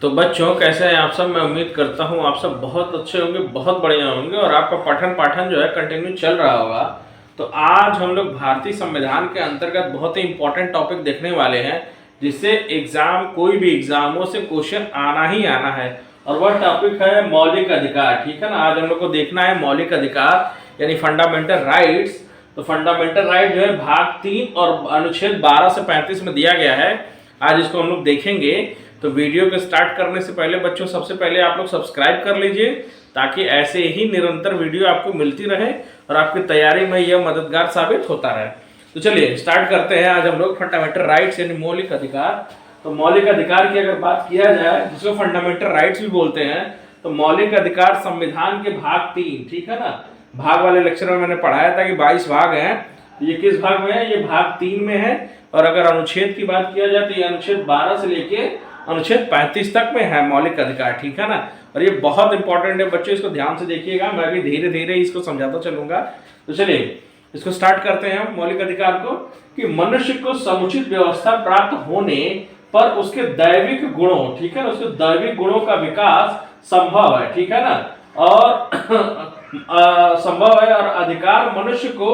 तो बच्चों कैसे हैं आप सब। मैं उम्मीद करता हूँ आप सब बहुत अच्छे होंगे, बहुत बढ़िया होंगे और आपका पठन पाठन जो है कंटिन्यू चल रहा होगा। तो आज हम लोग भारतीय संविधान के अंतर्गत बहुत ही इंपॉर्टेंट टॉपिक देखने वाले हैं, जिससे एग्जाम कोई भी एग्जामों से क्वेश्चन आना ही आना है। और वह टॉपिक है मौलिक अधिकार। ठीक है ना, आज हम लोग को देखना है मौलिक अधिकार यानी फंडामेंटल राइट्स। तो फंडामेंटल राइट जो है भाग 3 और अनुच्छेद 12 से 35 में दिया गया है। आज इसको हम लोग देखेंगे। तो वीडियो को स्टार्ट करने से पहले बच्चों सबसे पहले आप लोग सब्सक्राइब कर लीजिए, ताकि ऐसे ही निरंतर वीडियो आपको मिलती रहे और आपकी तैयारी में यह मददगार साबित होता रहे। तो चलिए स्टार्ट करते हैं। आज हम लोग फंडामेंटल राइट्स यानी मौलिक अधिकार। तो मौलिक अधिकार की अगर बात किया जाए, जिसको फंडामेंटल राइट्स भी बोलते हैं, तो मौलिक अधिकार संविधान के भाग 3, ठीक है ना। भाग वाले लेक्चर में मैंने पढ़ाया था कि 22 भाग हैं। ये किस भाग में है? ये भाग 3 में है। और अगर अनुच्छेद की बात किया जाए तो ये अनुच्छेद 12 से लेके अनुच्छेद 35 तक में है मौलिक अधिकार। ठीक है ना। और ये बहुत इंपॉर्टेंट है बच्चों, इसको ध्यान से देखिएगा। मैं भी धीरे धीरे इसको समझाता चलूंगा। तो चलिए इसको स्टार्ट करते हैं हम मौलिक अधिकार को। कि मनुष्य को समुचित व्यवस्था प्राप्त होने पर उसके दैविक गुणों, ठीक है ना, उसके दैविक गुणों का विकास संभव है। ठीक है ना। और संभव है और अधिकार मनुष्य को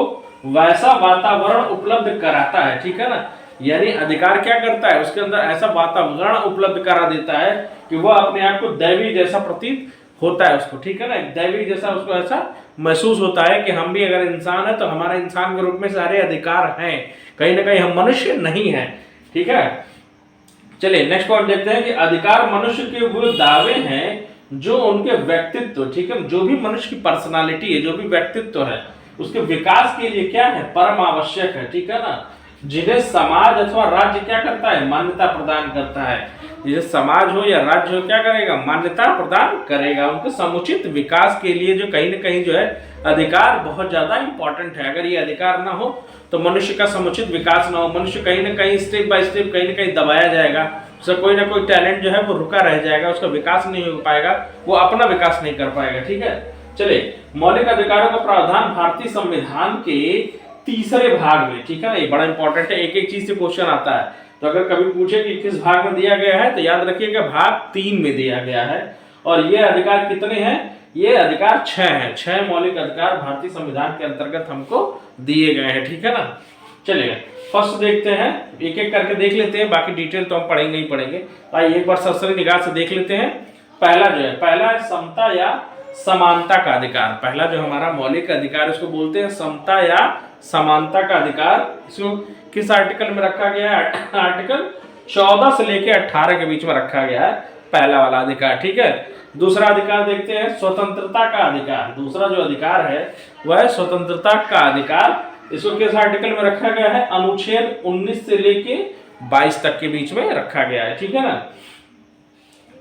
वैसा वातावरण उपलब्ध कराता है। ठीक है ना। यानी अधिकार क्या करता है? उसके अंदर ऐसा वातावरण उपलब्ध करा देता है कि वह अपने आप को दैवी जैसा प्रतीत होता है उसको। ठीक है ना। दैवी जैसा उसको ऐसा महसूस होता है कि हम भी अगर इंसान है तो हमारा इंसान के रूप में सारे अधिकार हैं, कहीं ना कहीं हम मनुष्य नहीं है। ठीक है। चलिए नेक्स्ट पॉइंट देखते हैं कि अधिकार मनुष्य के वो दावे हैं जो उनके व्यक्तित्व, ठीक है, जो भी मनुष्य की पर्सनालिटी है, जो भी व्यक्तित्व है, उसके विकास के लिए क्या है? परम आवश्यक है। ठीक है ना। जिन्हें समाज अथवा राज्य क्या करता है? मान्यता प्रदान करता है। जैसे समाज हो या राज्य हो, क्या करेगा? मान्यता प्रदान करेगा उनके समुचित विकास के लिए। जो कहीं ना कहीं जो है अधिकार बहुत ज्यादा इंपॉर्टेंट है। अगर ये अधिकार ना हो तो मनुष्य का समुचित विकास ना हो, मनुष्य कहीं ना कहीं स्टेप बाय स्टेप कहीं ना कहीं दबाया जाएगा। उसका कोई ना कोई टैलेंट जो है वो रुका रह जाएगा, उसका विकास नहीं हो पाएगा, वो अपना विकास नहीं कर पाएगा। ठीक है। चलिए मौलिक अधिकारों का प्रावधान भारतीय संविधान के 3रे भाग में, ठीक है ना, ये बड़ा इंपॉर्टेंट है। एक एक चीज से क्वेश्चन आता है। तो अगर कभी पूछे कि किस भाग में दिया गया है, तो याद रखिएगा भाग 3 में दिया गया है। और ये अधिकार कितने हैं? ये अधिकार 6 हैं। 6 मौलिक अधिकार भारतीय संविधान के अंतर्गत हमको दिए गए हैं। ठीक है ना। चलिए फर्स्ट देखते हैं, एक एक करके देख लेते हैं, बाकी डिटेल तो हम पढ़ेंगे ही पढ़ेंगे। आइए एक बार सरसरी निगाह से देख लेते हैं। पहला जो है, पहला है समता या समानता का अधिकार। पहला जो हमारा मौलिक अधिकार उसको बोलते हैं समता या समानता का अधिकार। इसको किस आर्टिकल में रखा गया है? आर्टिकल 14 से लेके 18 के बीच में रखा गया है पहला वाला अधिकार। ठीक है। दूसरा अधिकार देखते हैं, स्वतंत्रता का अधिकार। दूसरा जो अधिकार है वह है स्वतंत्रता का अधिकार। इसको किस आर्टिकल में रखा गया है? अनुच्छेद 19 से लेके 22 तक के बीच में रखा गया है। ठीक है ना।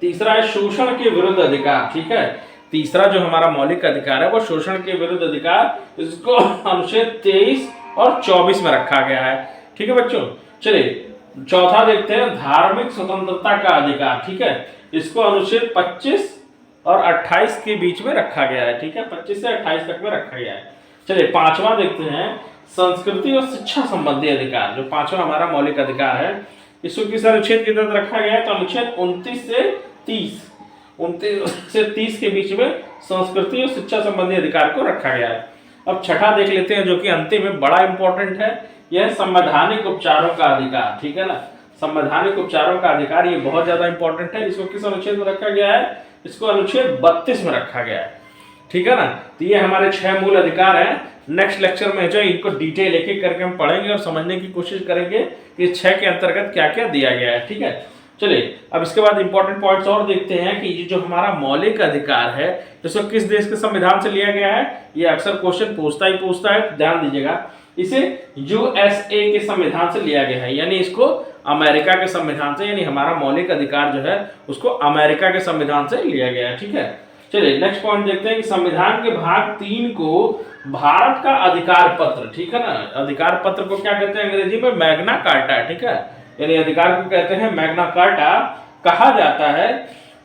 तीसरा है शोषण के विरुद्ध अधिकार। ठीक है। तीसरा जो हमारा मौलिक अधिकार है वो शोषण के विरुद्ध अधिकार, इसको अनुच्छेद 23 और 24 में रखा गया है। ठीक है बच्चों। चलिए चौथा देखते हैं, धार्मिक स्वतंत्रता का अधिकार। ठीक है। इसको अनुच्छेद 25 और 28 के बीच में रखा गया है। ठीक है। 25 से 28 तक में रखा गया है। चलिए पांचवा देखते हैं, संस्कृति और शिक्षा संबंधी अधिकार। जो पांचवा हमारा मौलिक अधिकार है, इसको किस अनुच्छेद के तहत रखा गया है? तो अनुच्छेद 29 से 30 के बीच में संस्कृति और शिक्षा संबंधी अधिकार को रखा गया है। अब छठा देख लेते हैं, जो कि अंतिम में बड़ा इंपॉर्टेंट है, यह संवैधानिक उपचारों का अधिकार। ठीक है ना। संवैधानिक उपचारों का अधिकार ये बहुत ज्यादा इंपॉर्टेंट है। इसको किस अनुच्छेद में रखा गया है? इसको अनुच्छेद 32 में रखा गया है। ठीक है ना। तो ये हमारे 6 मूल अधिकार हैं। नेक्स्ट लेक्चर में जो इनको डिटेल एक एक करके हम पढ़ेंगे और समझने की कोशिश करेंगे कि 6 के अंतर्गत क्या क्या दिया गया है। ठीक है। चलिए अब इसके बाद इंपॉर्टेंट पॉइंट्स और देखते हैं कि ये जो हमारा मौलिक अधिकार है, इसको किस देश के संविधान से लिया गया है। ये अक्सर क्वेश्चन पूछता है, ध्यान दीजिएगा। इसे यूएसए के संविधान से लिया गया है, यानी इसको अमेरिका के संविधान से, यानी हमारा मौलिक अधिकार जो है उसको अमेरिका के संविधान से लिया गया है। ठीक है। चलिए नेक्स्ट पॉइंट देखते हैं कि संविधान के भाग 3 को भारत का अधिकार पत्र, ठीक है ना, अधिकार पत्र को क्या कहते हैं अंग्रेजी में? Magna carta. ठीक है। यानी अधिकार को कहते हैं मैग्ना कार्टा कहा जाता है।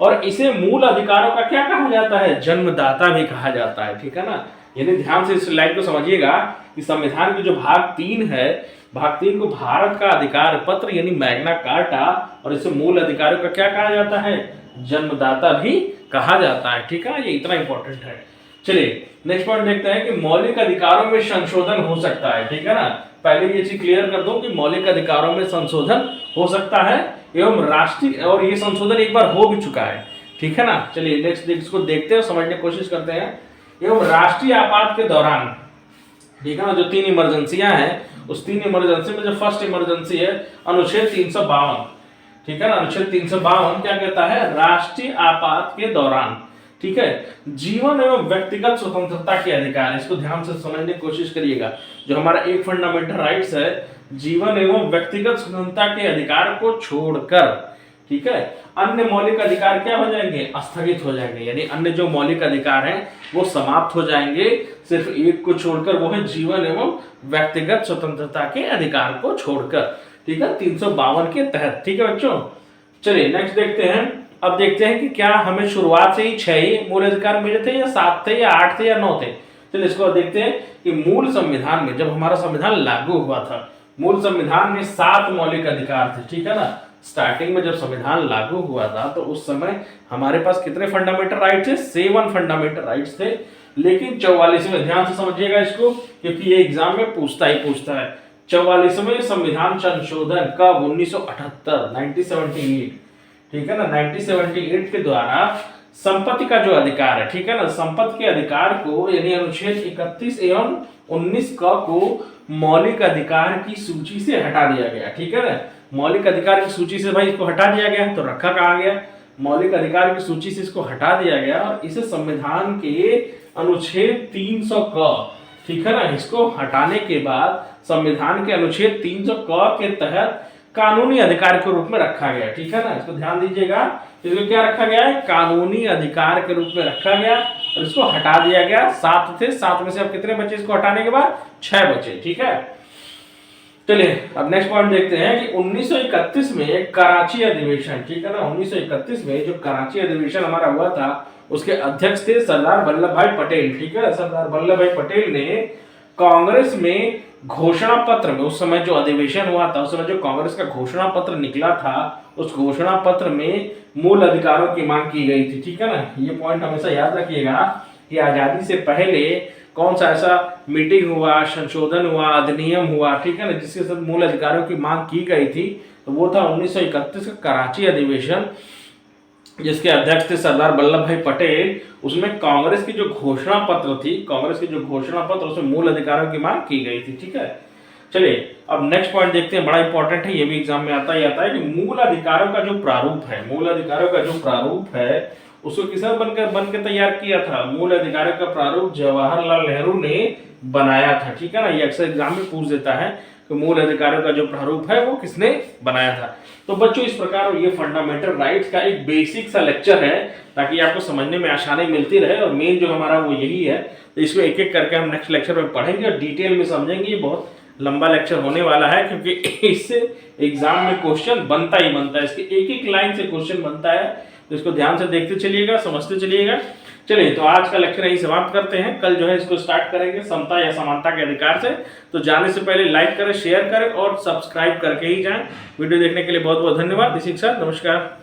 और इसे मूल अधिकारों का क्या कहा जाता है? जन्मदाता भी कहा जाता है। ठीक है ना। यानी ध्यान से इस लाइन को समझिएगा कि संविधान की जो भाग 3 है, भाग 3 को भारत का अधिकार पत्र यानी मैग्ना कार्टा, और इसे मूल अधिकारों का क्या कहा जाता है? जन्मदाता भी कहा जाता है। ठीक है, ये इतना इंपॉर्टेंट है। चलिए नेक्स्ट पॉइंट देखते हैं कि मौलिक अधिकारों में संशोधन हो सकता है। ठीक है ना, पहले ये चीज क्लियर कर दूं कि मौलिक अधिकारों में संशोधन हो सकता है एवं राष्ट्रीय, और ये संशोधन एक बार हो भी चुका है। ठीक है ना, चलिए नेक्स्ट इसको देखते हैं, समझने की कोशिश करते हैं। एवं राष्ट्रीय आपात के दौरान, ठीक है ना, जो 3 इमरजेंसियां हैं, उस 3 इमरजेंसी में जो फर्स्ट इमरजेंसी है अनुच्छेद 352, ठीक है ना, अनुच्छेद 352 क्या कहता है, राष्ट्रीय आपात के दौरान, ठीक है, जीवन एवं व्यक्तिगत स्वतंत्रता के अधिकार, इसको ध्यान से समझने की कोशिश करिएगा। जो हमारा एक फंडामेंटल राइट्स है, जीवन एवं व्यक्तिगत स्वतंत्रता के अधिकार को छोड़कर, ठीक है, अन्य मौलिक अधिकार क्या हो जाएंगे, स्थगित हो जाएंगे, यानी अन्य जो मौलिक अधिकार हैं वो समाप्त हो जाएंगे, सिर्फ एक को छोड़कर, वो है जीवन एवं व्यक्तिगत स्वतंत्रता के अधिकार को छोड़कर। ठीक है, 352 के तहत। ठीक है बच्चों, चलिए नेक्स्ट देखते हैं। अब देखते हैं कि क्या हमें शुरुआत से ही 6 मूल अधिकार मिले थे या 7 थे या 8 थे या 9 थे। चलिए इसको देखते हैं कि मूल संविधान में, जब हमारा संविधान लागू हुआ था, मूल संविधान में 7 मौलिक अधिकार थे। ठीक है ना, स्टार्टिंग में जब संविधान लागू हुआ था तो उस समय हमारे पास कितने फंडामेंटल राइट्स थे, 7 फंडामेंटल राइट्स थे। लेकिन 44वें, ध्यान से समझिएगा इसको, क्योंकि ये एग्जाम में पूछता है 44वें संविधान संशोधन कब, 1978, 1978, ठीक है ना, 1978 के द्वारा संपत्ति का जो अधिकार है, ठीक है ना, संपत्ति के अधिकार को, यानी अनुच्छेद 31 एवं 19 क को मौलिक अधिकार की सूची से हटा दिया गया। ठीक है ना, मौलिक अधिकार की सूची से भाई इसको हटा दिया गया, तो रखा कहाँ गया, मौलिक अधिकार की सूची से इसको हटा दिया गया और इसे संविधान के अनुच्छेद 300 क, ठीक है ना, इसको हटाने के बाद संविधान के अनुच्छेद 300 क के तहत कानूनी अधिकार के रूप में रखा गया। ठीक है ना, इसको ध्यान दीजिएगा, इसको क्या रखा गया है, कानूनी अधिकार के रूप में रखा गया और इसको हटा दिया गया। 7 थे, 7 में से अब कितने बचे इसको हटाने के बाद, 6 बचे। ठीक है, चलिए अब नेक्स्ट पॉइंट देखते हैं कि 1931 में कराची अधिवेशन, ठीक है ना, 1931 में जो कराची अधिवेशन हमारा हुआ था, उसके अध्यक्ष थे सरदार वल्लभ भाई पटेल। ठीक है, सरदार वल्लभ भाई पटेल ने कांग्रेस में घोषणा पत्र में, उस समय जो अधिवेशन हुआ था, उस समय जो कांग्रेस का घोषणा पत्र निकला था, उस घोषणा पत्र में मूल अधिकारों की मांग की गई थी। ठीक है ना, ये पॉइंट हमेशा याद रखिएगा कि आजादी से पहले कौन सा ऐसा मीटिंग हुआ, संशोधन हुआ, अधिनियम हुआ, ठीक है ना, जिसके साथ मूल अधिकारों की मांग की गई थी, तो वो था 1931 का कराची अधिवेशन, जिसके अध्यक्ष थे सरदार वल्लभ भाई पटेल। उसमें कांग्रेस की जो घोषणा पत्र थी, कांग्रेस की जो घोषणा पत्र, उसमें मूल अधिकारों की मांग की गई थी। ठीक है, चलिए अब नेक्स्ट पॉइंट देखते हैं, बड़ा इंपॉर्टेंट है, ये भी एग्जाम में आता ही आता है कि मूल अधिकारों का जो प्रारूप है, मूल अधिकारों का जो प्रारूप है उसको किसने बन के तैयार किया था, मूल अधिकारों का प्रारूप जवाहरलाल नेहरू ने बनाया था। ठीक है ना, ये अक्सर एग्जाम में पूछ देता है कि मूल अधिकारों का जो प्रारूप है वो किसने बनाया था। तो बच्चों इस प्रकार ये फंडामेंटल राइट्स का एक बेसिक सा लेक्चर है, ताकि आपको समझने में आसानी मिलती रहे, और मेन जो हमारा वो यही है। तो इसको एक एक करके हम नेक्स्ट लेक्चर में पढ़ेंगे और डिटेल में समझेंगे। ये बहुत लंबा लेक्चर होने वाला है, क्योंकि इससे एग्जाम में क्वेश्चन बनता ही बनता है, इसके एक एक लाइन से क्वेश्चन बनता है, तो इसको ध्यान से देखते चलिएगा, समझते चलिएगा। चलिए तो आज का लेक्चर यही समाप्त करते हैं, कल जो है इसको स्टार्ट करेंगे समता या समानता के अधिकार से। तो जाने से पहले लाइक करें, शेयर करें और सब्सक्राइब करके ही जाएं। वीडियो देखने के लिए बहुत बहुत धन्यवाद। नमस्कार।